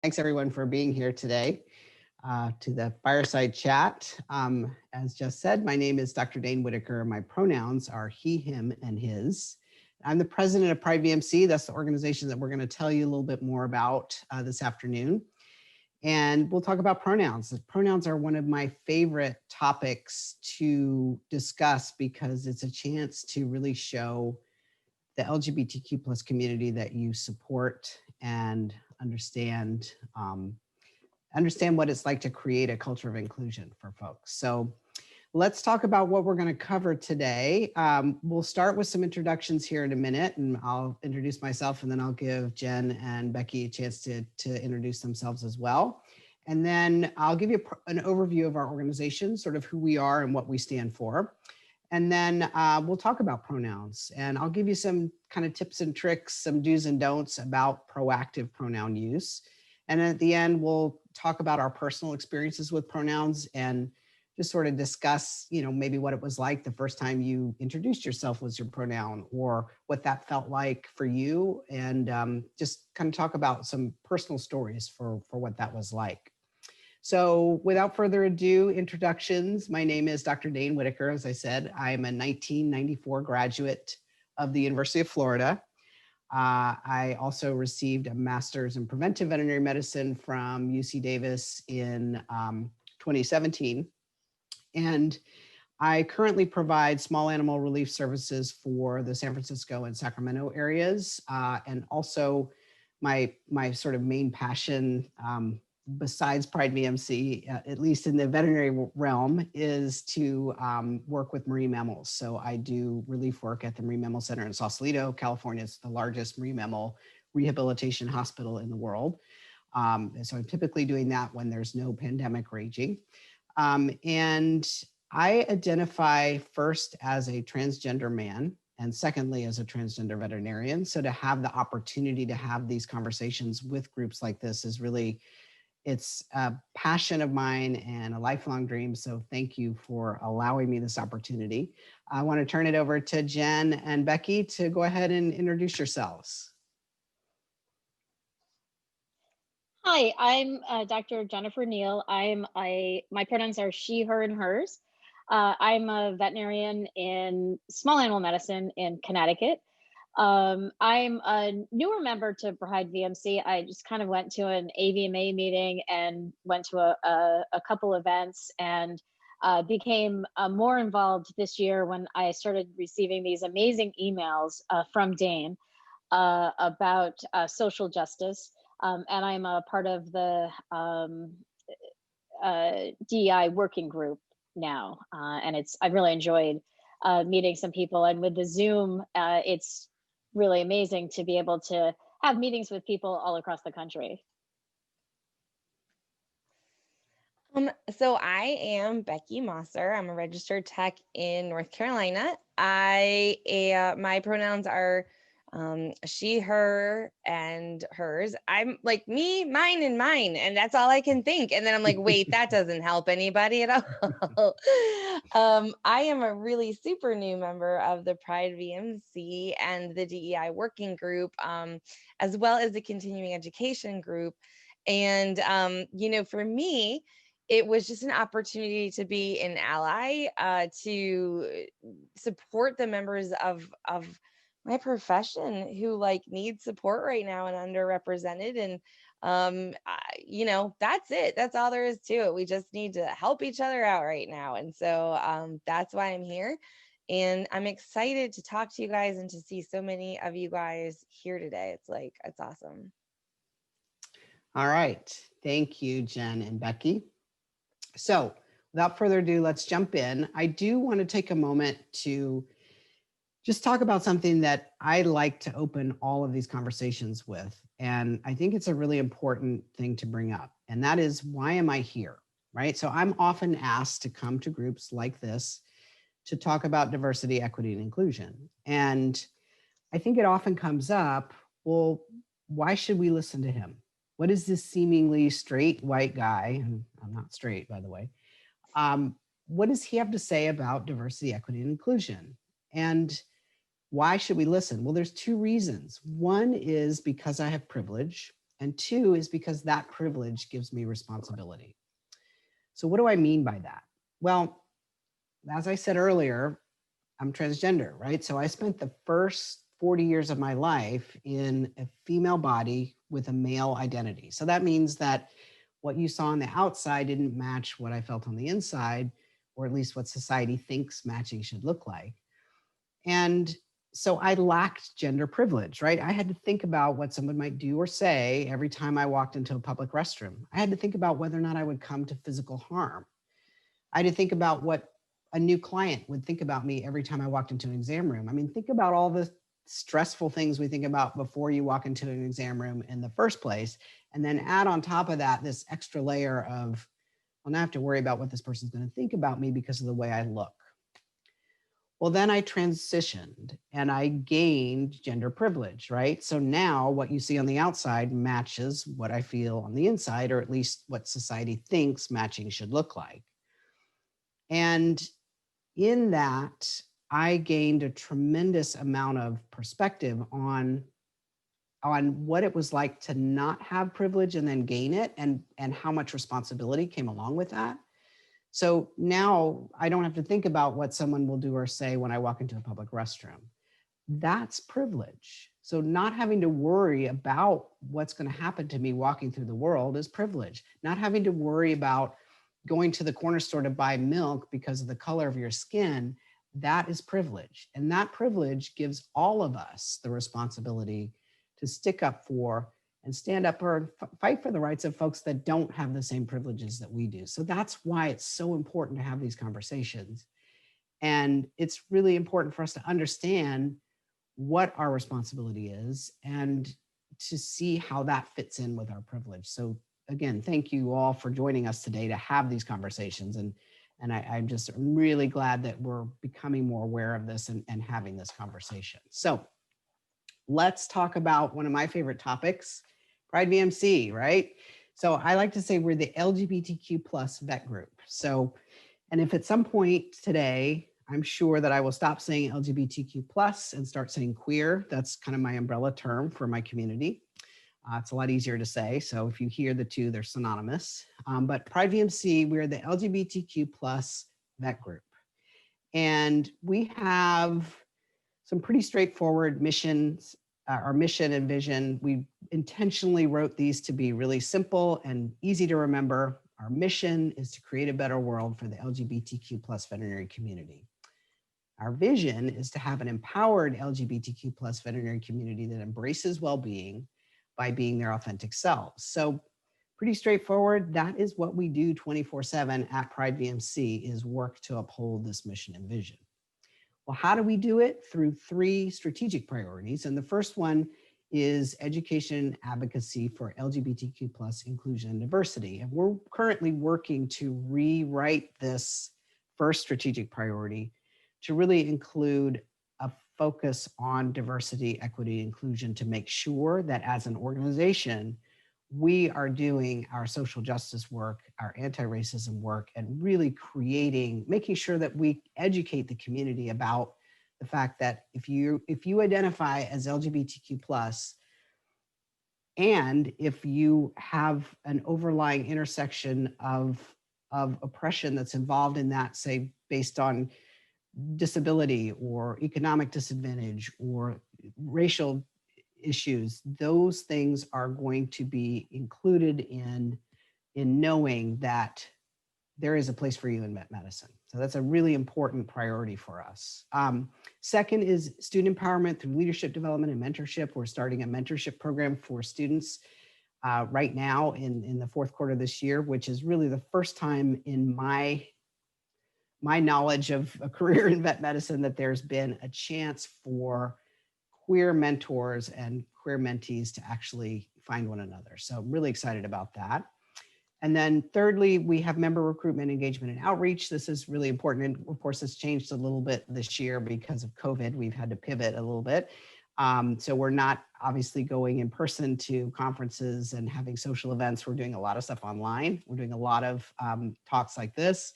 Thanks everyone for being here today to the Fireside Chat. As just said, my name is Dr. Dane Whitaker. My pronouns are he, him, and his. I'm the president of Pride VMC. That's the organization that we're going to tell you a little bit more about this afternoon. And we'll talk about pronouns. Pronouns are one of my favorite topics to discuss because it's a chance to really show the LGBTQ plus community that you support and understand what it's like to create a culture of inclusion for folks. So let's talk about what we're going to cover today. We'll start with some introductions here in a minute, and I'll introduce myself, and then I'll give Jen and Becky a chance to introduce themselves as well. And then I'll give you an overview of our organization, sort of who we are and what we stand for. And then we'll talk about pronouns, and I'll give you some kind of tips and tricks, some do's and don'ts about proactive pronoun use. And at the end, we'll talk about our personal experiences with pronouns and just sort of discuss, maybe what it was like the first time you introduced yourself as your pronoun, or what that felt like for you, and just kind of talk about some personal stories for what that was like. So without further ado, introductions. My name is Dr. Dane Whitaker. As I said, I'm a 1994 graduate of the University of Florida. I also received a master's in preventive veterinary medicine from UC Davis in 2017. And I currently provide small animal relief services for the San Francisco and Sacramento areas. And also my sort of main passion, besides Pride VMC, at least in the veterinary realm, is to work with marine mammals. So I do relief work at the Marine Mammal Center in Sausalito, California. It's the largest marine mammal rehabilitation hospital in the world. And so I'm typically doing that when there's no pandemic raging. And I identify first as a transgender man, and secondly, as a transgender veterinarian. So to have the opportunity to have these conversations with groups like this is really, it's a passion of mine and a lifelong dream. So thank you for allowing me this opportunity. I want to turn it over to Jen and Becky to go ahead and introduce yourselves. Hi, I'm Dr. Jennifer Neal. My pronouns are she, her, and hers. I'm a veterinarian in small animal medicine in Connecticut. I'm a newer member to Pride VMC. I just kind of went to an AVMA meeting and went to a couple events, and became more involved this year when I started receiving these amazing emails from Dane about social justice. And I'm a part of the DEI working group now. And I've really enjoyed meeting some people. And with the Zoom, it's really amazing to be able to have meetings with people all across the country. So I am Becky Mosser. I'm a registered tech in North Carolina. My pronouns are she, her, and hers. I'm like me, mine, and mine, and that's all I can think. And then I'm like, wait, that doesn't help anybody at all. I am a really super new member of the Pride VMC and the DEI working group, as well as the continuing education group. And, for me, it was just an opportunity to be an ally, to support the members of my profession who need support right now and underrepresented. And, that's it. That's all there is to it. We just need to help each other out right now. And so that's why I'm here. And I'm excited to talk to you guys and to see so many of you guys here today. It's awesome. All right. Thank you, Jen and Becky. So without further ado, let's jump in. I do want to take a moment to just talk about something that I like to open all of these conversations with. And I think it's a really important thing to bring up. And that is, why am I here? Right? So I'm often asked to come to groups like this to talk about diversity, equity, and inclusion. And I think it often comes up, well, why should we listen to him? What is this seemingly straight white guy, and I'm not straight, by the way, what does he have to say about diversity, equity, and inclusion? And why should we listen? Well, there's two reasons. One is because I have privilege, And two is because that privilege gives me responsibility. So what do I mean by that? Well, as I said earlier, I'm transgender, right? So I spent the first 40 years of my life in a female body with a male identity. So that means that what you saw on the outside didn't match what I felt on the inside, or at least what society thinks matching should look like. And so I lacked gender privilege, right? I had to think about what someone might do or say every time I walked into a public restroom. I had to think about whether or not I would come to physical harm. I had to think about what a new client would think about me every time I walked into an exam room. I mean, think about all the stressful things we think about before you walk into an exam room in the first place. And then add on top of that, this extra layer of, well, now I have to worry about what this person's going to think about me because of the way I look. Well, then I transitioned and I gained gender privilege, right? So now what you see on the outside matches what I feel on the inside, or at least what society thinks matching should look like. And in that, I gained a tremendous amount of perspective on what it was like to not have privilege and then gain it, and how much responsibility came along with that. So now I don't have to think about what someone will do or say when I walk into a public restroom. That's privilege. So not having to worry about what's going to happen to me walking through the world is privilege. Not having to worry about going to the corner store to buy milk because of the color of your skin, that is privilege. And that privilege gives all of us the responsibility to stick up for and stand up or fight for the rights of folks that don't have the same privileges that we do. So that's why it's so important to have these conversations. And it's really important for us to understand what our responsibility is and to see how that fits in with our privilege. So again, thank you all for joining us today to have these conversations. And I'm just really glad that we're becoming more aware of this and having this conversation. So let's talk about one of my favorite topics, Pride VMC, right? So I like to say we're the LGBTQ plus vet group. So, and if at some point today, I'm sure that I will stop saying LGBTQ plus and start saying queer. That's kind of my umbrella term for my community. It's a lot easier to say. So if you hear the two, they're synonymous. But Pride VMC, we're the LGBTQ plus vet group. And we have some pretty straightforward missions, our mission and vision. We intentionally wrote these to be really simple and easy to remember. Our mission is to create a better world for the LGBTQ plus veterinary community. Our vision is to have an empowered LGBTQ plus veterinary community that embraces well-being by being their authentic selves. So pretty straightforward. That is what we do 24/7 at Pride VMC, is work to uphold this mission and vision. Well, how do we do it? Through 3 strategic priorities. And the first one is education advocacy for LGBTQ plus inclusion and diversity. And we're currently working to rewrite this first strategic priority to really include a focus on diversity, equity, inclusion, to make sure that as an organization, we are doing our social justice work, our anti-racism work, and really making sure that we educate the community about the fact that if you identify as LGBTQ plus, and if you have an overlying intersection of oppression that's involved in that, say, based on disability or economic disadvantage or racial issues, those things are going to be included in knowing that there is a place for you in vet medicine. So that's a really important priority for us. Second is student empowerment through leadership development and mentorship. We're starting a mentorship program for students right now in the 4th quarter of this year, which is really the first time in my knowledge of a career in vet medicine that there's been a chance for queer mentors and queer mentees to actually find one another. So I'm really excited about that. And then thirdly, we have member recruitment, engagement, and outreach. This is really important. And of course, it's changed a little bit this year because of COVID. We've had to pivot a little bit. So we're not obviously going in person to conferences and having social events. We're doing a lot of stuff online. We're doing a lot of talks like this,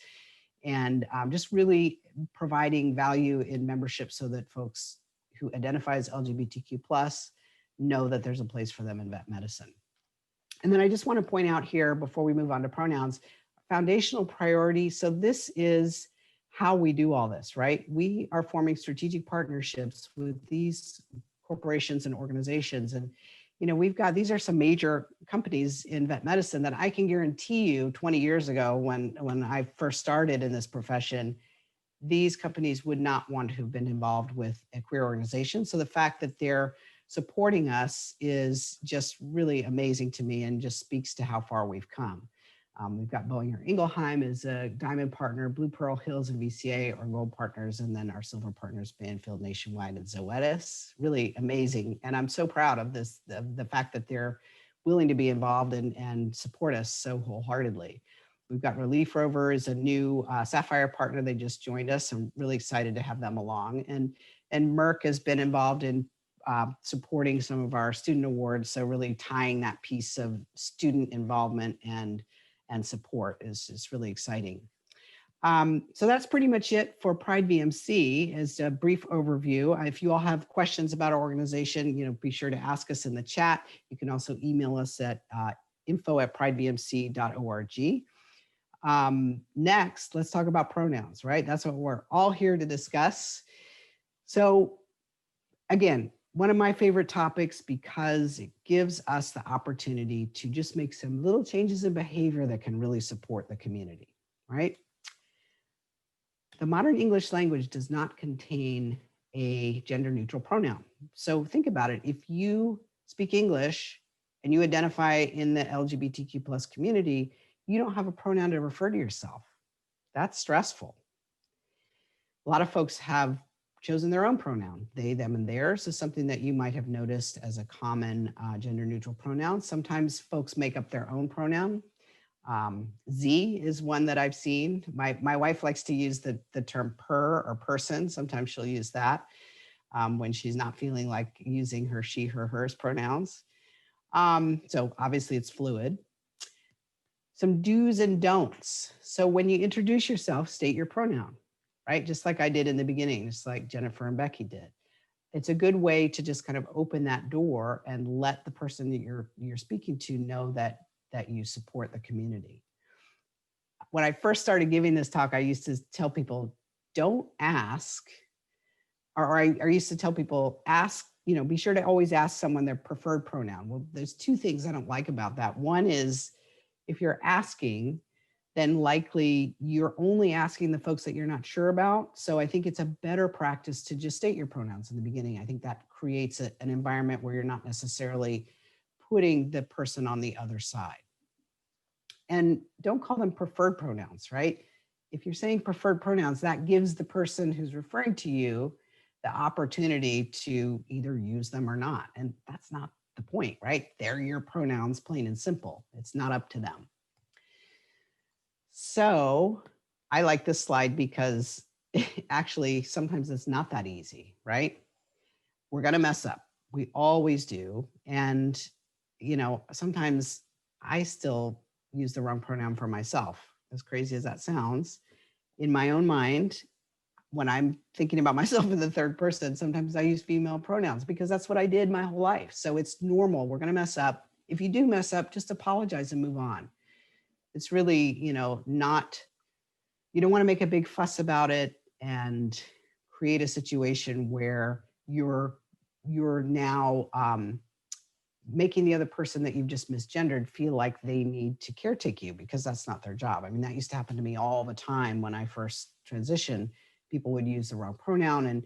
and just really providing value in membership so that folks who identify as LGBTQ plus know that there's a place for them in vet medicine. And then I just want to point out here before we move on to pronouns, foundational priority. So this is how we do all this, right? We are forming strategic partnerships with these corporations and organizations. And, we've got, these are some major companies in vet medicine that I can guarantee you 20 years ago when I first started in this profession, these companies would not want to have been involved with a queer organization. So the fact that they're supporting us is just really amazing to me and just speaks to how far we've come. We've got Boehringer Ingelheim as a diamond partner, Blue Pearl Hills and VCA are gold partners, and then our silver partners, Banfield Nationwide and Zoetis. Really amazing. And I'm so proud of this, the fact that they're willing to be involved and support us so wholeheartedly. We've got Relief Rover is a new Sapphire partner. They just joined us. I'm really excited to have them along. And Merck has been involved in supporting some of our student awards. So really tying that piece of student involvement and support is really exciting. So that's pretty much it for Pride VMC as a brief overview. If you all have questions about our organization, be sure to ask us in the chat. You can also email us at info@pridevmc.org. Next, let's talk about pronouns, right? That's what we're all here to discuss. So again, one of my favorite topics because it gives us the opportunity to just make some little changes in behavior that can really support the community, right? The modern English language does not contain a gender neutral pronoun. So think about it. If you speak English and you identify in the LGBTQ plus community, you don't have a pronoun to refer to yourself. That's stressful. A lot of folks have chosen their own pronoun. They, them, and theirs is something that you might have noticed as a common gender neutral pronoun. Sometimes folks make up their own pronoun. Z is one that I've seen. My wife likes to use the term per or person. Sometimes she'll use that when she's not feeling like using her, she, her, hers pronouns. So obviously it's fluid. Some do's and don'ts. So when you introduce yourself, state your pronoun, right? Just like I did in the beginning, just like Jennifer and Becky did. It's a good way to just kind of open that door and let the person that you're speaking to know that you support the community. When I first started giving this talk, I used to tell people, don't ask, or I used to tell people, ask, be sure to always ask someone their preferred pronoun. Well, there's two things I don't like about that. One is if you're asking, then likely you're only asking the folks that you're not sure about. So I think it's a better practice to just state your pronouns in the beginning. I think that creates an environment where you're not necessarily putting the person on the other side. And don't call them preferred pronouns, right? If you're saying preferred pronouns, that gives the person who's referring to you the opportunity to either use them or not. And that's not the point, right? They're your pronouns, plain and simple. It's not up to them. So I like this slide because actually sometimes it's not that easy, right? We're going to mess up. We always do. And, sometimes I still use the wrong pronoun for myself, as crazy as that sounds. In my own mind, when I'm thinking about myself in the third person, sometimes I use female pronouns because that's what I did my whole life. So it's normal. We're going to mess up. If you do mess up, just apologize and move on. It's really, you don't want to make a big fuss about it and create a situation where you're now making the other person that you've just misgendered feel like they need to caretake you because that's not their job. I mean, that used to happen to me all the time when I first transitioned. People would use the wrong pronoun and,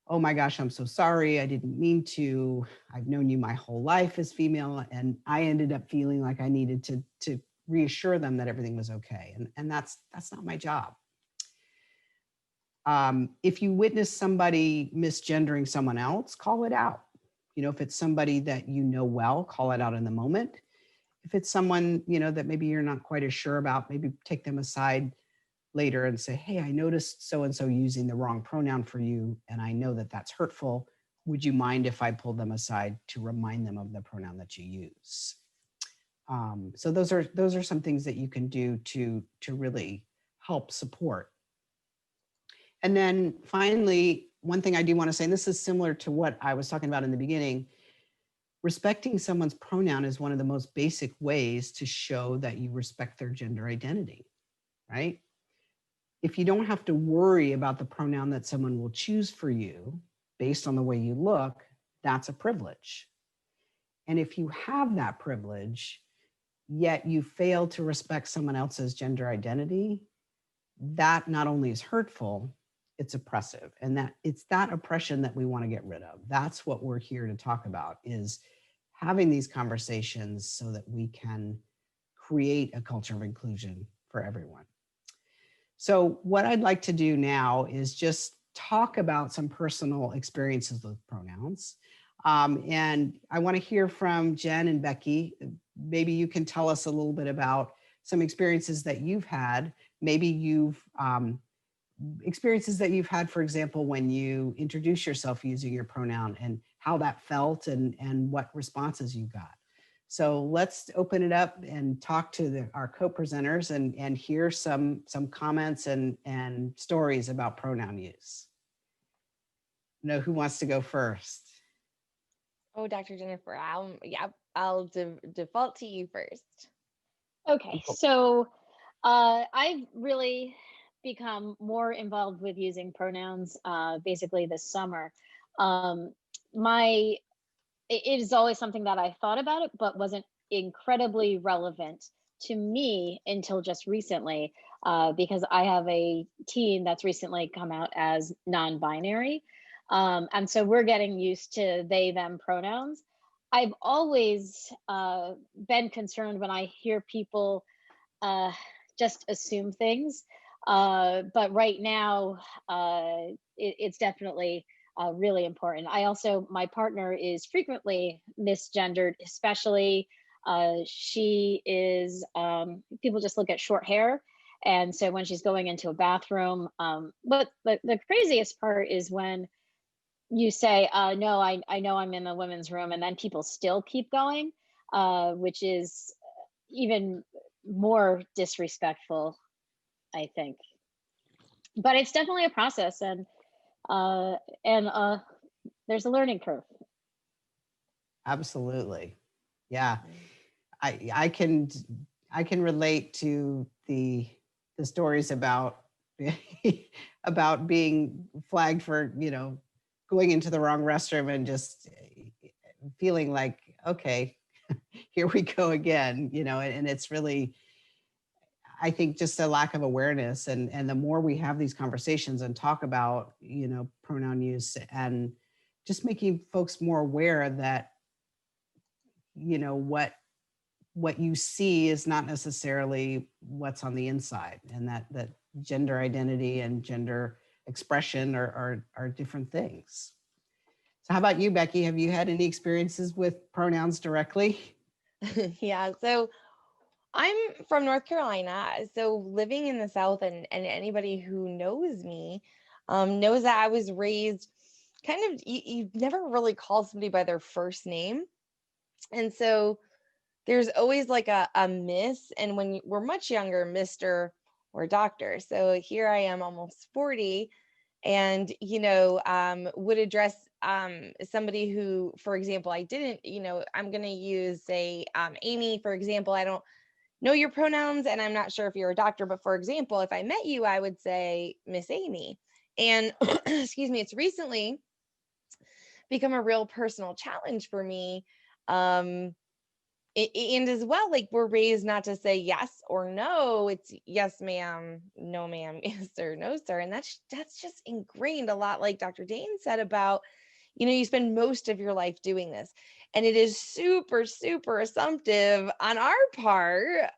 oh my gosh, I'm so sorry. I didn't mean to. I've known you my whole life as female. And I ended up feeling like I needed to reassure them that everything was okay. And that's not my job. If you witness somebody misgendering someone else, call it out. If it's somebody that you know well, call it out in the moment. If it's someone, that maybe you're not quite as sure about, maybe take them aside later and say, hey, I noticed so-and-so using the wrong pronoun for you, and I know that that's hurtful. Would you mind if I pulled them aside to remind them of the pronoun that you use? So those are some things that you can do to really help support. And then finally, one thing I do want to say, and this is similar to what I was talking about in the beginning, respecting someone's pronoun is one of the most basic ways to show that you respect their gender identity, right? If you don't have to worry about the pronoun that someone will choose for you based on the way you look, that's a privilege. And if you have that privilege, yet you fail to respect someone else's gender identity, that not only is hurtful, it's oppressive. And that it's that oppression that we want to get rid of. That's what we're here to talk about, is having these conversations so that we can create a culture of inclusion for everyone. So what I'd like to do now is just talk about some personal experiences with pronouns. And I want to hear from Jen and Becky. Maybe you can tell us a little bit about some experiences that you've had. Maybe you've experiences that you've had, for example, when you introduce yourself using your pronoun and how that felt and what responses you got. So let's open it up and talk to our co-presenters and hear some comments and stories about pronoun use. Know who wants to go first? Oh, Dr. Jennifer, I'll default to you first. Okay, so I've really become more involved with using pronouns basically this summer. It is always something that I thought about it, but wasn't incredibly relevant to me until just recently, because I have a teen that's recently come out as non-binary. And so we're getting used to they, them pronouns. I've always been concerned when I hear people just assume things. But right now, it's definitely really important. My partner is frequently misgendered, especially she is, people just look at short hair. And so when she's going into a bathroom, but the craziest part is when you say, no, I know I'm in the women's room, and then people still keep going, which is even more disrespectful, I think. But it's definitely a process, and there's a learning curve. Absolutely. Yeah. I can relate to the stories about about being flagged for, going into the wrong restroom and just feeling like, okay, here we go again, and it's really, I think, just a lack of awareness. And the more we have these conversations and talk about, pronoun use, and just making folks more aware that, what you see is not necessarily what's on the inside, and that gender identity and gender expression are different things. So how about you, Becky? Have you had any experiences with pronouns directly? Yeah, so I'm from North Carolina. So living in the South, and anybody who knows me knows that I was raised kind of, you never really call somebody by their first name. And so there's always like a miss. And when we're much younger, Mr. or Doctor. So here I am almost 40, and, would address somebody who, for example, I didn't, I'm going to use, say, Amy, for example. I don't know your pronouns, and I'm not sure if you're a doctor, but for example, if I met you, I would say Miss Amy. And excuse me, it's recently become a real personal challenge for me. And as well, like, we're raised not to say yes or no. It's yes, ma'am, no, ma'am, yes, sir, no, sir. And that's just ingrained, a lot like Dr. Dane said about, you spend most of your life doing this. And it is super, super assumptive on our part,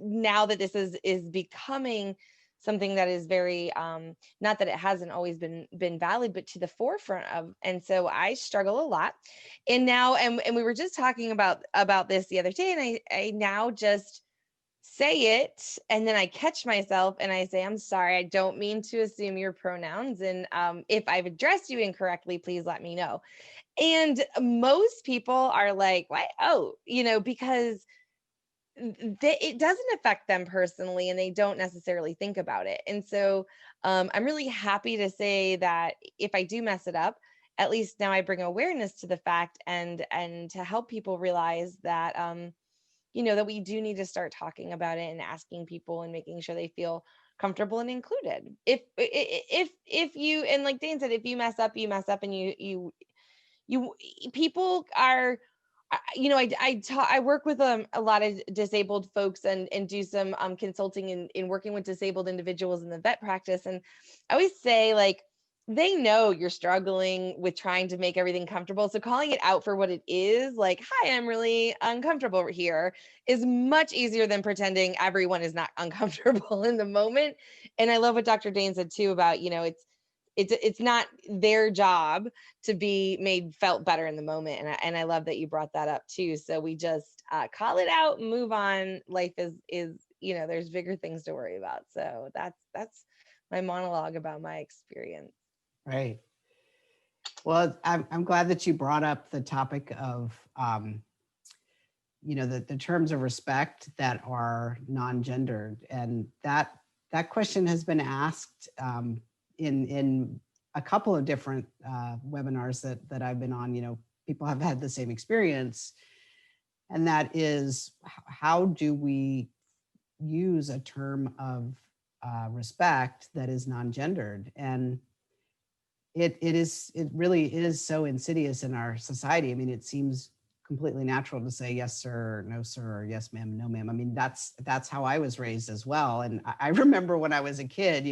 now that this is becoming something that is very, not that it hasn't always been valid, but to the forefront of. And so I struggle a lot. And now, and we were just talking about this the other day, and I now just say it, and then I catch myself and I say, I'm sorry, I don't mean to assume your pronouns. And if I've addressed you incorrectly, please let me know. And most people are like, what? Oh, because it doesn't affect them personally, and they don't necessarily think about it. And so I'm really happy to say that if I do mess it up, at least now I bring awareness to the fact and to help people realize that, that we do need to start talking about it and asking people and making sure they feel comfortable and included. If you, and like Dane said, if you mess up, you mess up, and you people are, I work with a lot of disabled folks and do some consulting in working with disabled individuals in the vet practice. And I always say, like, they know you're struggling with trying to make everything comfortable. So calling it out for what it is, like, hi, I'm really uncomfortable here, is much easier than pretending everyone is not uncomfortable in the moment. And I love what Dr. Dane said too about, it's not their job to be made felt better in the moment. And I love that you brought that up too. So we just call it out, move on. Life is, there's bigger things to worry about. So that's my monologue about my experience. Right. Well, I'm glad that you brought up the topic of, the terms of respect that are non-gendered, and that question has been asked in a couple of different webinars that I've been on. People have had the same experience, and that is, how do we use a term of respect that is non-gendered? And it really is so insidious in our society. I mean, it seems completely natural to say yes sir, no sir, or yes ma'am, no ma'am. I mean, that's how I was raised as well. And I remember when I was a kid,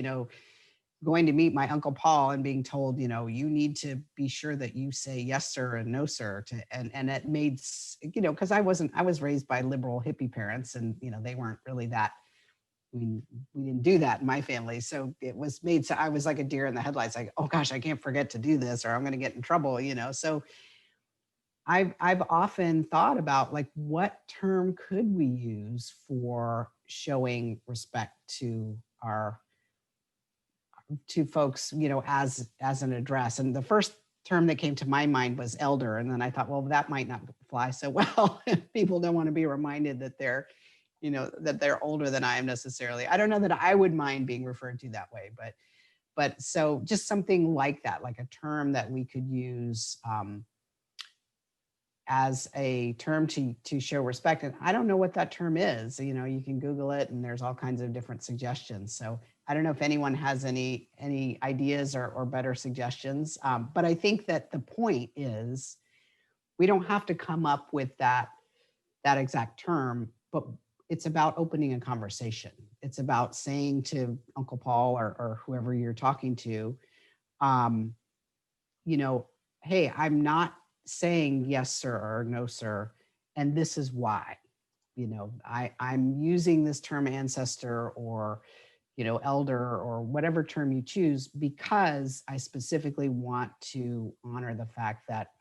going to meet my Uncle Paul and being told, you need to be sure that you say yes sir and no sir and it made, because I was raised by liberal hippie parents, and they weren't really that. I mean, we didn't do that in my family. So it was made, so I was like a deer in the headlights, like, oh gosh, I can't forget to do this or I'm going to get in trouble, So I've often thought about, like, what term could we use for showing respect to folks, as an address. And the first term that came to my mind was elder. And then I thought, well, that might not fly so well. People don't want to be reminded that they're older than I am necessarily. I don't know that I would mind being referred to that way, but so just something like that, like a term that we could use as a term to show respect. And I don't know what that term is. You can Google it, and there's all kinds of different suggestions. So I don't know if anyone has any ideas or better suggestions. But I think that the point is, we don't have to come up with that exact term, but it's about opening a conversation. It's about saying to Uncle Paul or whoever you're talking to, hey, I'm not saying yes, sir, or no, sir, and this is why. I'm using this term ancestor or, elder, or whatever term you choose, because I specifically want to honor the fact that,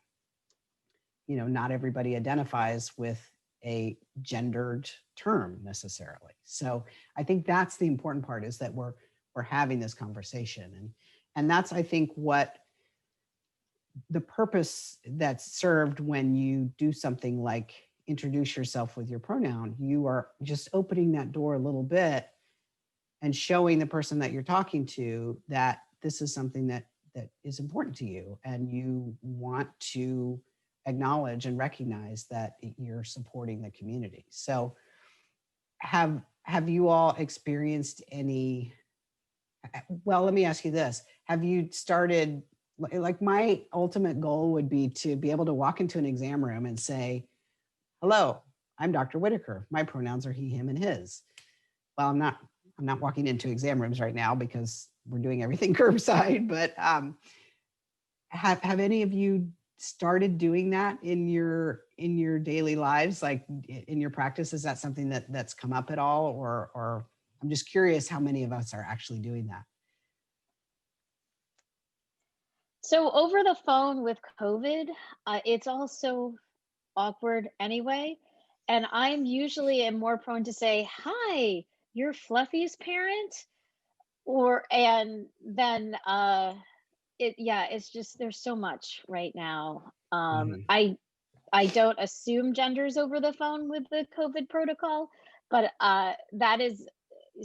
not everybody identifies with a gendered term necessarily. So I think that's the important part, is that we're having this conversation. And that's, I think, what the purpose that's served when you do something like introduce yourself with your pronoun. You are just opening that door a little bit and showing the person that you're talking to that this is something that is important to you, and you want to acknowledge and recognize that you're supporting the community. So have you all experienced any, well, let me ask you this. Have you started, like, my ultimate goal would be to be able to walk into an exam room and say, hello, I'm Dr. Whitaker. My pronouns are he, him, and his. Well, I'm not walking into exam rooms right now because we're doing everything curbside, but have any of you started doing that in your daily lives, like in your practice? Is that something that's come up at all, or I'm just curious how many of us are actually doing that? So over the phone with COVID, it's also awkward anyway. And I'm usually am more prone to say, hi, you're Fluffy's parent, and then it's just, there's so much right now. I don't assume genders over the phone with the COVID protocol, but that is,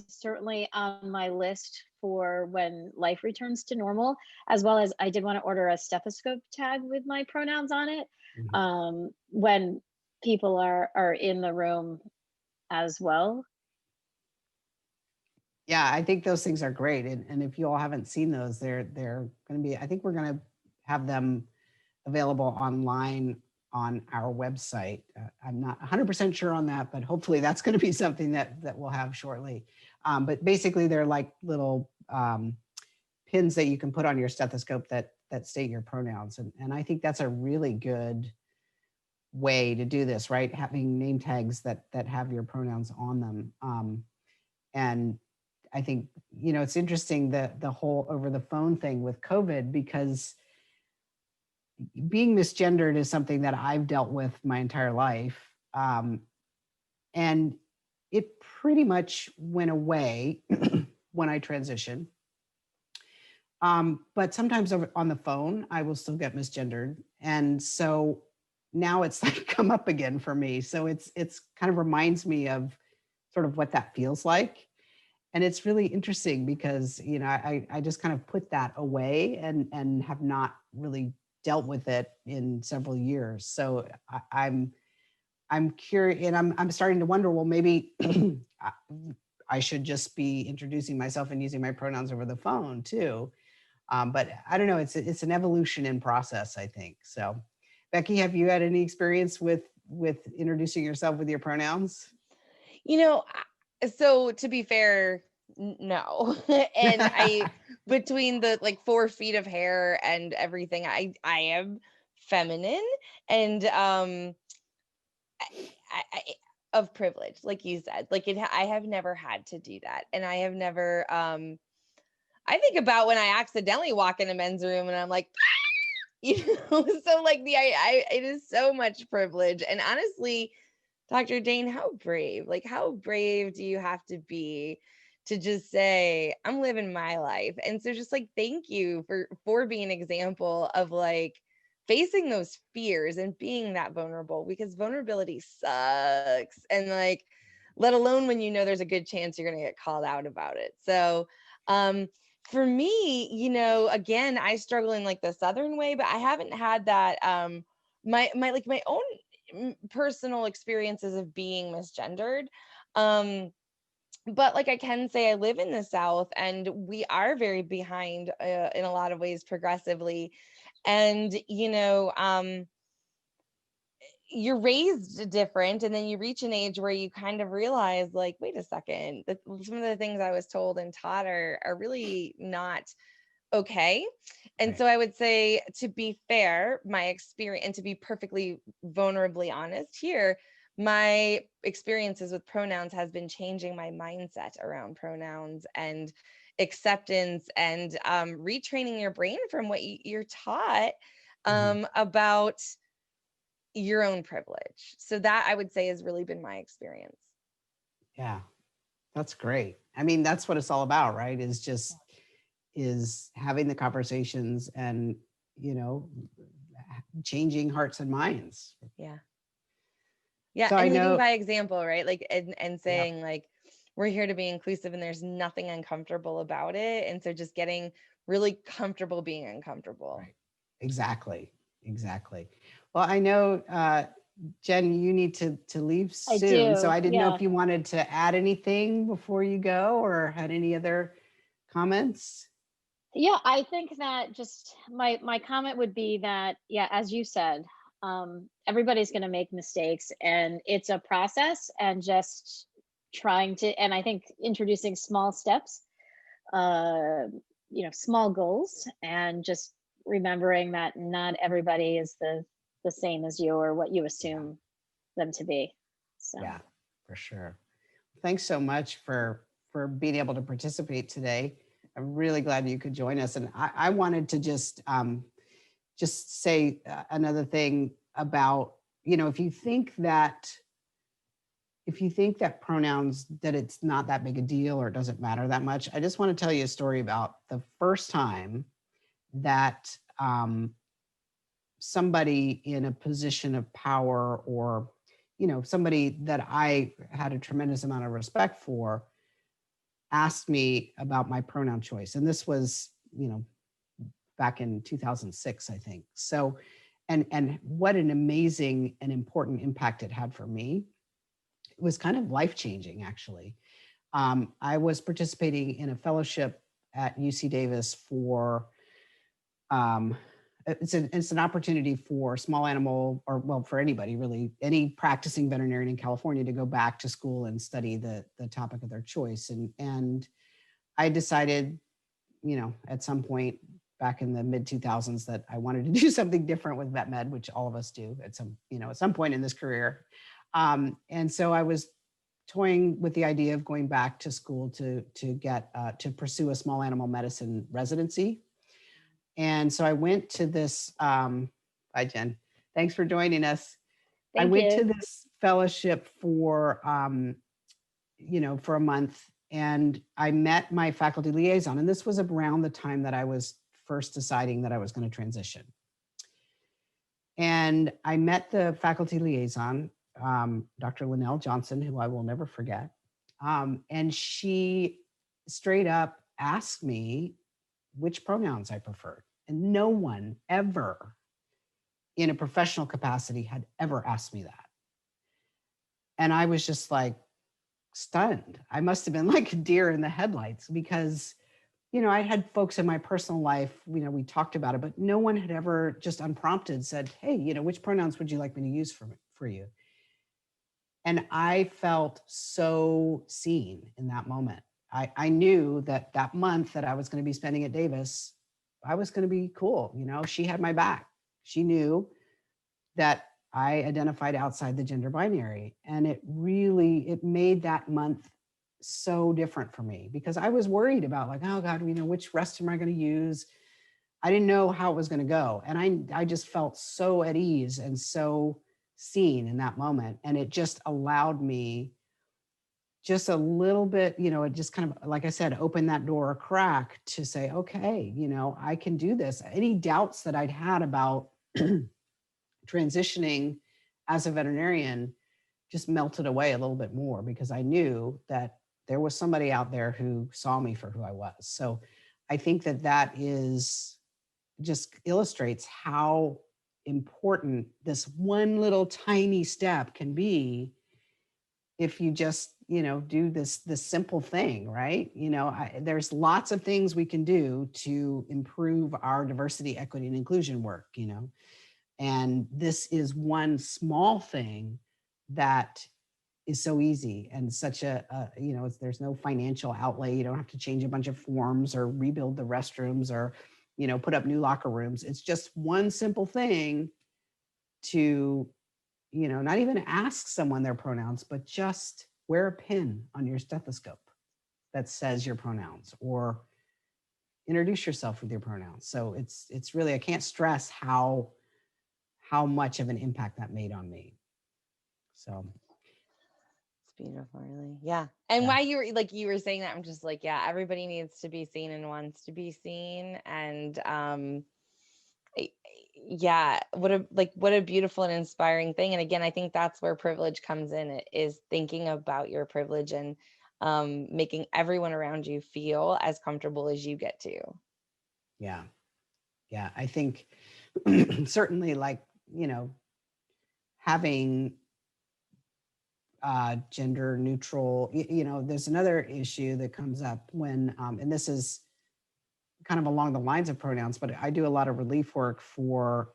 certainly on my list for when life returns to normal, as well as I did want to order a stethoscope tag with my pronouns on it when people are in the room as well. Yeah, I think those things are great. And if you all haven't seen those, they're going to be, I think we're going to have them available online on our website. I'm not 100% sure on that, but hopefully that's going to be something that we'll have shortly. But basically they're like little pins that you can put on your stethoscope that state your pronouns. And I think that's a really good way to do this, right? Having name tags that have your pronouns on them. And I think, it's interesting that the whole over the phone thing with COVID, because being misgendered is something that I've dealt with my entire life. And it pretty much went away when I transitioned. But sometimes on the phone, I will still get misgendered. And so now it's like come up again for me. So it's kind of reminds me of sort of what that feels like. And it's really interesting because, I just kind of put that away and have not really dealt with it in several years. So I'm curious, and I'm starting to wonder, well, maybe I should just be introducing myself and using my pronouns over the phone too. But I don't know, it's an evolution in process, I think. So Becky, have you had any experience with introducing yourself with your pronouns? So to be fair, no. And between the 4 feet of hair and everything, I am feminine and I of privilege, like you said. I have never had to do that, and I have never. I think about when I accidentally walk in a men's room and I'm like, so it is so much privilege. And honestly, Dr. Dane, how brave do you have to be to just say, I'm living my life? And so just thank you for being an example of facing those fears and being that vulnerable, because vulnerability sucks. And let alone when there's a good chance you're going to get called out about it. So, for me, again, I struggle in the Southern way, but I haven't had that, my own personal experiences of being misgendered. But I can say I live in the South, and we are very behind in a lot of ways progressively. And, you're raised different, and then you reach an age where you kind of realize wait a second, that some of the things I was told and taught are really not okay. And Right. so I would say, to be fair, my experience, and to be perfectly vulnerably honest here, my experiences with pronouns has been changing my mindset around pronouns and acceptance, and retraining your brain from what you're taught about your own privilege. So that, I would say, has really been my experience. Yeah, that's great. I mean, that's what it's all about, right? Is having the conversations and, changing hearts and minds. Yeah. Yeah. So and I leading know, by example, right? And saying we're here to be inclusive, and there's nothing uncomfortable about it. And so just getting really comfortable being uncomfortable. right. Exactly. Well, I know, Jen, you need to leave I soon. So do, I didn't know yeah. if you wanted to add anything before you go or had any other comments. Yeah, I think that just my comment would be that, yeah, as you said, everybody's going to make mistakes, and it's a process, and just trying to, and I think introducing small steps, small goals, and just remembering that not everybody is the same as you or what you assume them to be. So Yeah, for sure. Thanks so much for being able to participate today. I'm really glad you could join us. And I wanted to just say another thing about, if you think that pronouns, that it's not that big a deal or it doesn't matter that much, I just want to tell you a story about the first time that somebody in a position of power, or somebody that I had a tremendous amount of respect for, asked me about my pronoun choice. And this was, back in 2006, I think. So, and what an amazing and important impact it had for me. It was kind of life-changing, actually. I was participating in a fellowship at UC Davis for, it's an opportunity for small animal, or well, for anybody really, any practicing veterinarian in California to go back to school and study the topic of their choice. And I decided, at some point back in the mid 2000s that I wanted to do something different with vet med, which all of us do at some point in this career. And so I was toying with the idea of going back to school to pursue a small animal medicine residency. And so I went to this, hi Jen, thanks for joining us. I went to this fellowship for, for a month, and I met my faculty liaison. And this was around the time that I was first deciding that I was going to transition. And I met the faculty liaison, Dr. Linnell Johnson, who I will never forget. And she straight up asked me which pronouns I preferred. And no one ever in a professional capacity had ever asked me that. And I was just like stunned. I must have been like a deer in the headlights because, I had folks in my personal life, we talked about it, but no one had ever just unprompted said, hey, which pronouns would you like me to use for you? And I felt so seen in that moment. I knew that month that I was going to be spending at Davis, I was going to be cool. She had my back. She knew that I identified outside the gender binary. And it made that month so different for me because I was worried about like, oh God, which restroom am I going to use? I didn't know how it was going to go. And I just felt so at ease and so seen in that moment. And it just allowed me just a little bit, it just kind of, like I said, opened that door a crack to say, okay, I can do this. Any doubts that I'd had about transitioning as a veterinarian just melted away a little bit more because I knew that there was somebody out there who saw me for who I was. So I think that is just illustrates how important this one little tiny step can be if you just, do this simple thing, right? There's lots of things we can do to improve our diversity, equity, and inclusion work, and this is one small thing that is so easy and such there's no financial outlay. You don't have to change a bunch of forms or rebuild the restrooms or, put up new locker rooms. It's just one simple thing to, not even ask someone their pronouns, but just wear a pin on your stethoscope that says your pronouns or introduce yourself with your pronouns. So it's really, I can't stress how much of an impact that made on me. So it's beautiful, really. Yeah. And while you were saying that, I'm just like, yeah, everybody needs to be seen and wants to be seen. And yeah, what a beautiful and inspiring thing. And again, I think that's where privilege comes in. It is thinking about your privilege and making everyone around you feel as comfortable as you get to. Yeah. I think certainly having gender neutral, there's another issue that comes up when, and this is kind of along the lines of pronouns, but I do a lot of relief work for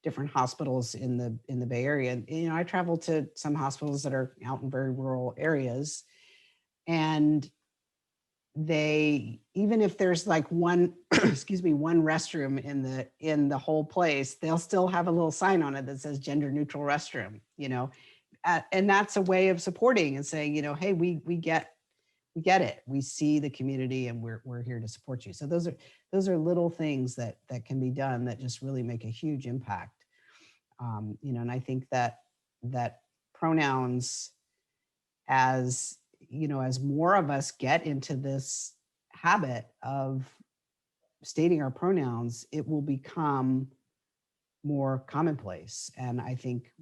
different hospitals in the Bay Area. And, I travel to some hospitals that are out in very rural areas, and they, even if there's like one, one restroom in the whole place, they'll still have a little sign on it that says gender neutral restroom, and that's a way of supporting and saying, hey, we get it. We see the community and we're here to support you. So those are little things that can be done that just really make a huge impact. And I think that pronouns, as as more of us get into this habit of stating our pronouns, it will become more commonplace, and I think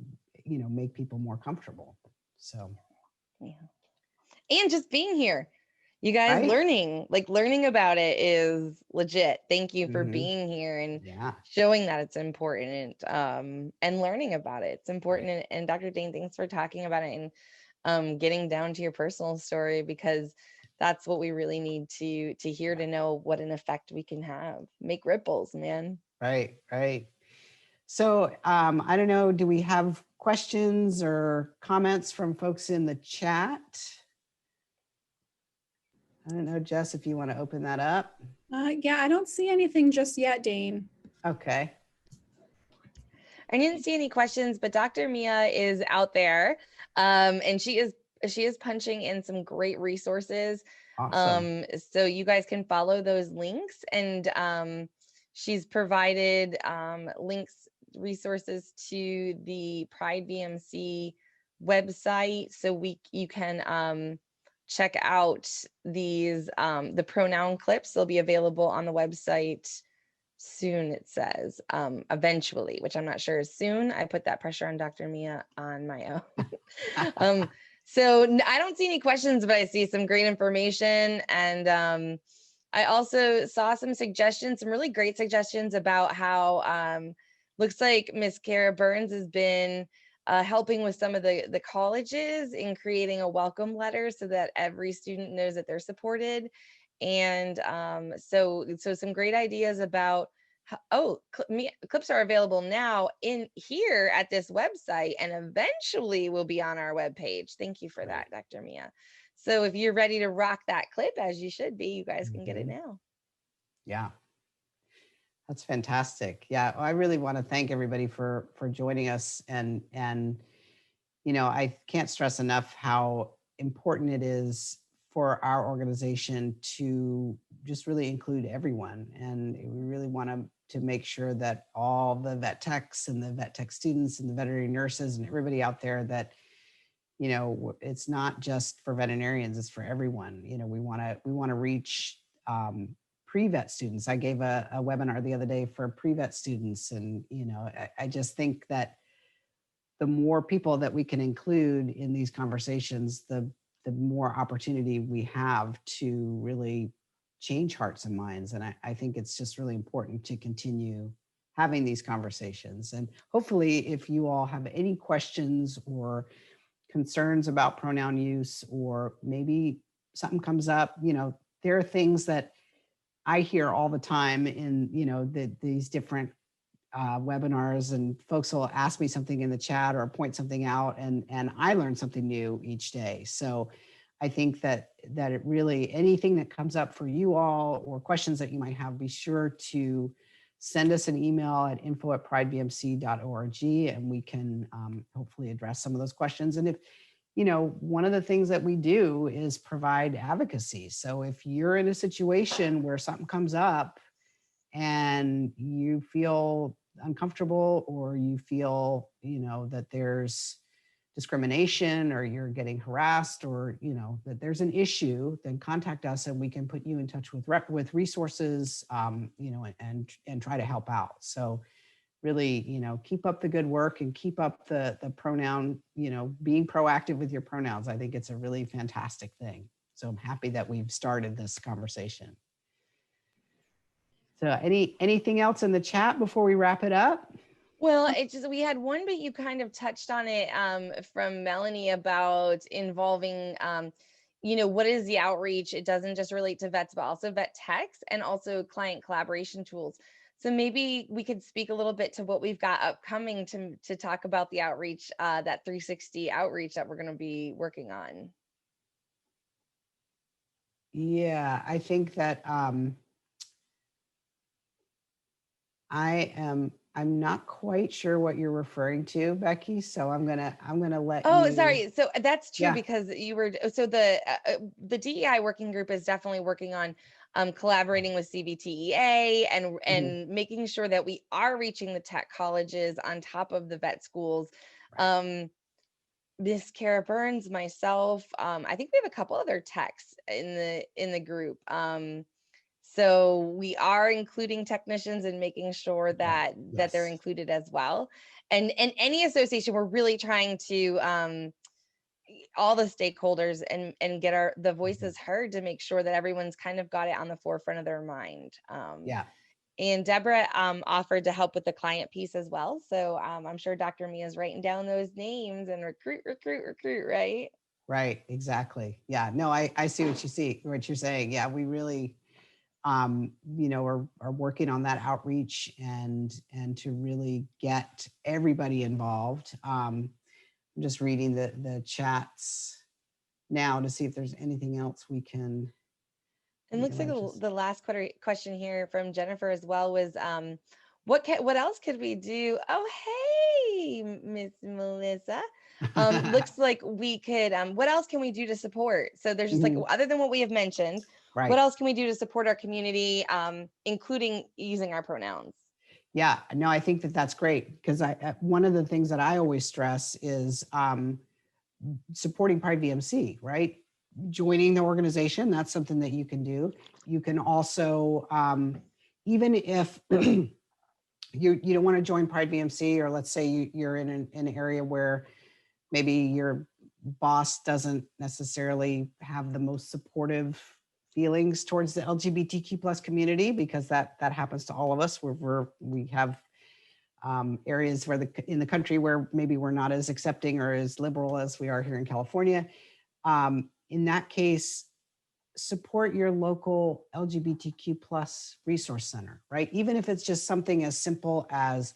make people more comfortable. So yeah. And just being here, You guys Right? learning about it is legit. Thank you for Mhm. being here and Yeah. showing that it's important, and learning about it. It's important. Right. And Dr. Dane, thanks for talking about it and getting down to your personal story, because that's what we really need to hear, to know what an effect we can have. Make ripples, man. Right. Right. So I don't know, do we have questions or comments from folks in the chat? I don't know, Jess, if you want to open that up. Yeah, I don't see anything just yet, Dane. Okay. I didn't see any questions, but Dr. Mia is out there, and she is punching in some great resources. Awesome. So you guys can follow those links, and she's provided links, resources to the Pride VMC website, so you can check out these the pronoun clips. They'll be available on the website soon, it says, eventually, which I'm not sure is soon. I put that pressure on Dr. Mia on my own. So I don't see any questions, but I see some great information. And I also saw some suggestions, some really great suggestions about how looks like Miss Kara Burns has been helping with some of the colleges in creating a welcome letter so that every student knows that they're supported. And so some great ideas about clips are available now in here at this website, and eventually will be on our webpage. Thank you for that, Dr. Mia. So if you're ready to rock that clip, as you should be, you guys can get it now. Yeah. That's fantastic. Yeah, I really want to thank everybody for joining us, and I can't stress enough how important it is for our organization to just really include everyone, and we really want to make sure that all the vet techs and the vet tech students and the veterinary nurses and everybody out there, that it's not just for veterinarians, it's for everyone. We want to reach pre-vet students. I gave a webinar the other day for pre-vet students, and I just think that the more people that we can include in these conversations, the more opportunity we have to really change hearts and minds. And I think it's just really important to continue having these conversations. And hopefully, if you all have any questions or concerns about pronoun use, or maybe something comes up, there are things that I hear all the time in, these different webinars, and folks will ask me something in the chat or point something out, and I learn something new each day. So I think that it really, anything that comes up for you all or questions that you might have, be sure to send us an email at info@pridevmc.org, and we can hopefully address some of those questions. And if one of the things that we do is provide advocacy. So if you're in a situation where something comes up and you feel uncomfortable, or you feel, that there's discrimination, or you're getting harassed, or, that there's an issue, then contact us and we can put you in touch with resources, and try to help out. So really, keep up the good work and keep up the pronoun, being proactive with your pronouns. I think it's a really fantastic thing. So I'm happy that we've started this conversation. So anything else in the chat before we wrap it up? Well, we had one, but you kind of touched on it from Melanie about involving, what is the outreach? It doesn't just relate to vets, but also vet techs and also client collaboration tools. So maybe we could speak a little bit to what we've got upcoming to talk about the outreach, that 360 outreach that we're going to be working on. Yeah, I think that I'm not quite sure what you're referring to, Becky. So I'm gonna let Oh, you. sorry. So that's true, Yeah. because you were, so the DEI working group is definitely working on collaborating with CVTEA and making sure that we are reaching the tech colleges on top of the vet schools. Right. Miss Kara Burns, myself, I think we have a couple other techs in the group. So we are including technicians and making sure that they're included as well. And any association, we're really trying to all the stakeholders and get the voices heard to make sure that everyone's kind of got it on the forefront of their mind. Yeah. And Deborah offered to help with the client piece as well. So I'm sure Dr. Mia's writing down those names and recruit, right? Right. Exactly. Yeah. No, I see what you're saying. Yeah. We really, are working on that outreach and to really get everybody involved. I'm just reading the chats now to see if there's anything else we can. And looks like the last question here from Jennifer as well was, what else could we do? Oh, hey, Miss Melissa. Looks like we could, what else can we do to support? So there's just like, other than what we have mentioned, Right. What else can we do to support our community, including using our pronouns? Yeah, no, I think that's great because one of the things that I always stress is supporting Pride VMC, right? Joining the organization, that's something that you can do. You can also, even if you don't want to join Pride VMC, or let's say you're in an area where maybe your boss doesn't necessarily have the most supportive feelings towards the LGBTQ plus community, because that happens to all of us. We have areas in the country where maybe we're not as accepting or as liberal as we are here in California. In that case, support your local LGBTQ plus resource center, right? Even if it's just something as simple as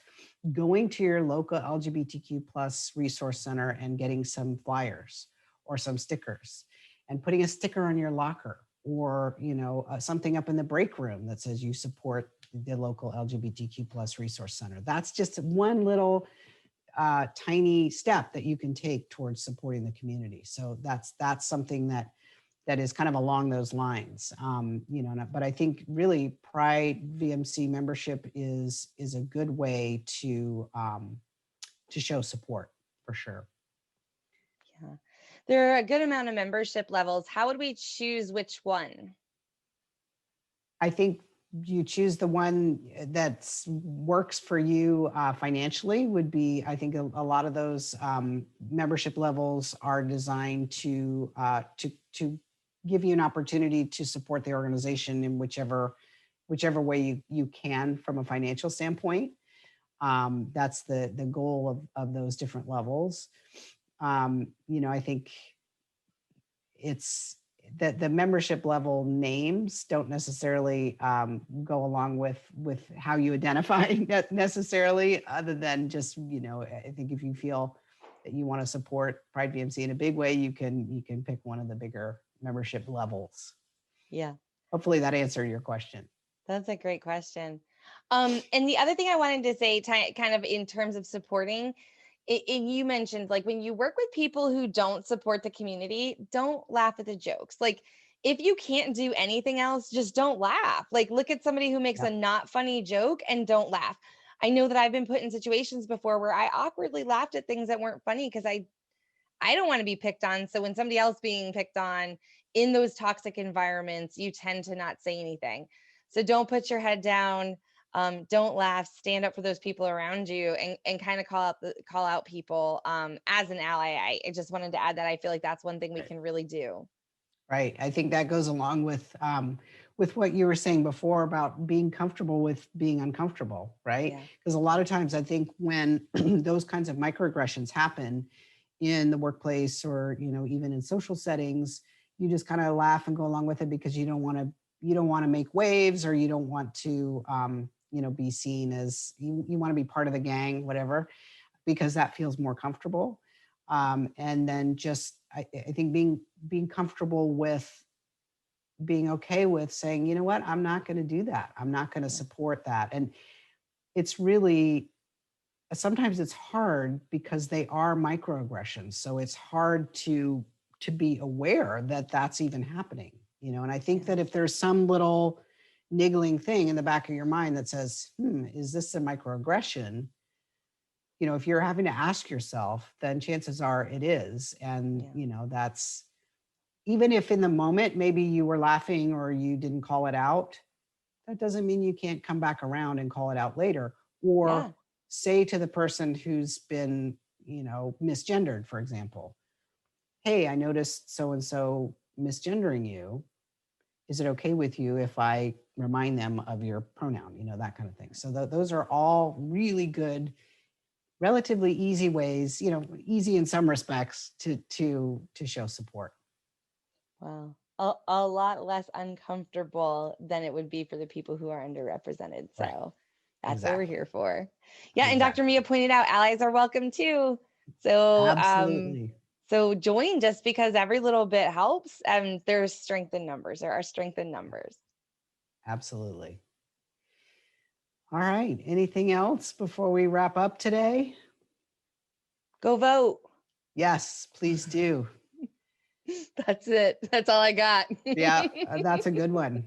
going to your local LGBTQ plus resource center and getting some flyers or some stickers and putting a sticker on your locker, or something up in the break room that says you support the local LGBTQ plus resource center. That's just one little tiny step that you can take towards supporting the community. So that's something that is kind of along those lines. But I think really Pride VMC membership is a good way to show support, for sure. Yeah, there are a good amount of membership levels. How would we choose which one? I think you choose the one that works for you financially. Would be, I think, a lot of those membership levels are designed to give you an opportunity to support the organization in whichever way you can from a financial standpoint. That's the goal of those different levels. I think it's that the membership level names don't necessarily go along with how you identify necessarily, other than just, I think if you feel that you want to support Pride VMC in a big way, you can pick one of the bigger membership levels. Yeah. Hopefully that answered your question. That's a great question. And the other thing I wanted to say, kind of in terms of supporting, and you mentioned, like, when you work with people who don't support the community, don't laugh at the jokes. Like, if you can't do anything else, just don't laugh. Like, look at somebody who makes a not funny joke and don't laugh. I know that I've been put in situations before where I awkwardly laughed at things that weren't funny because I don't want to be picked on. So when somebody else being picked on in those toxic environments, you tend to not say anything. So don't put your head down. Don't laugh, stand up for those people around you, and kind of call out people as an ally. I just wanted to add that I feel like that's one thing we can really do. Right. I think that goes along with what you were saying before about being comfortable with being uncomfortable, right? Because a lot of times I think when those kinds of microaggressions happen in the workplace, or even in social settings, you just kind of laugh and go along with it because you don't want to make waves, or you don't want to be seen as you want to be part of the gang, whatever, because that feels more comfortable. And then just I think being comfortable with being okay with saying, you know what, I'm not going to do that. I'm not going to support that. And it's really, sometimes it's hard because they are microaggressions. So it's hard to be aware that that's even happening, and I think that if there's some little niggling thing in the back of your mind that says, is this a microaggression? If you're having to ask yourself, then chances are it is. And, that's, even if in the moment, maybe you were laughing or you didn't call it out, that doesn't mean you can't come back around and call it out later, or say to the person who's been, misgendered, for example, hey, I noticed so-and-so misgendering you. Is it okay with you if I remind them of your pronoun? You know, that kind of thing. So those are all really good, relatively easy ways, you know, easy in some respects to show support. Wow. A lot less uncomfortable than it would be for the people who are underrepresented. So Right. that's what we're Exactly. here for. Yeah. And Exactly. Dr. Mia pointed out allies are welcome too. So, Absolutely. so join just because every little bit helps, and there's strength in numbers. There are strength in numbers. Absolutely. All right. Anything else before we wrap up today? Go vote. Yes, please do. That's it. That's all I got. Yeah, that's a good one.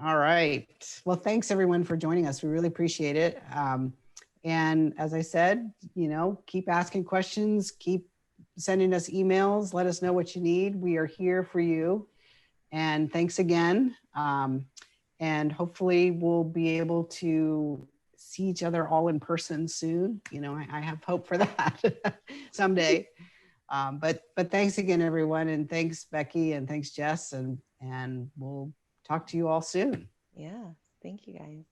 All right. Well, thanks everyone for joining us. We really appreciate it. And as I said, you know, keep asking questions, keep sending us emails, let us know what you need. We are here for you. And thanks again. And hopefully we'll be able to see each other all in person soon. You know, I have hope for that someday. But thanks again, everyone. And thanks, Becky, and thanks, Jess. And we'll talk to you all soon. Yeah. Thank you guys.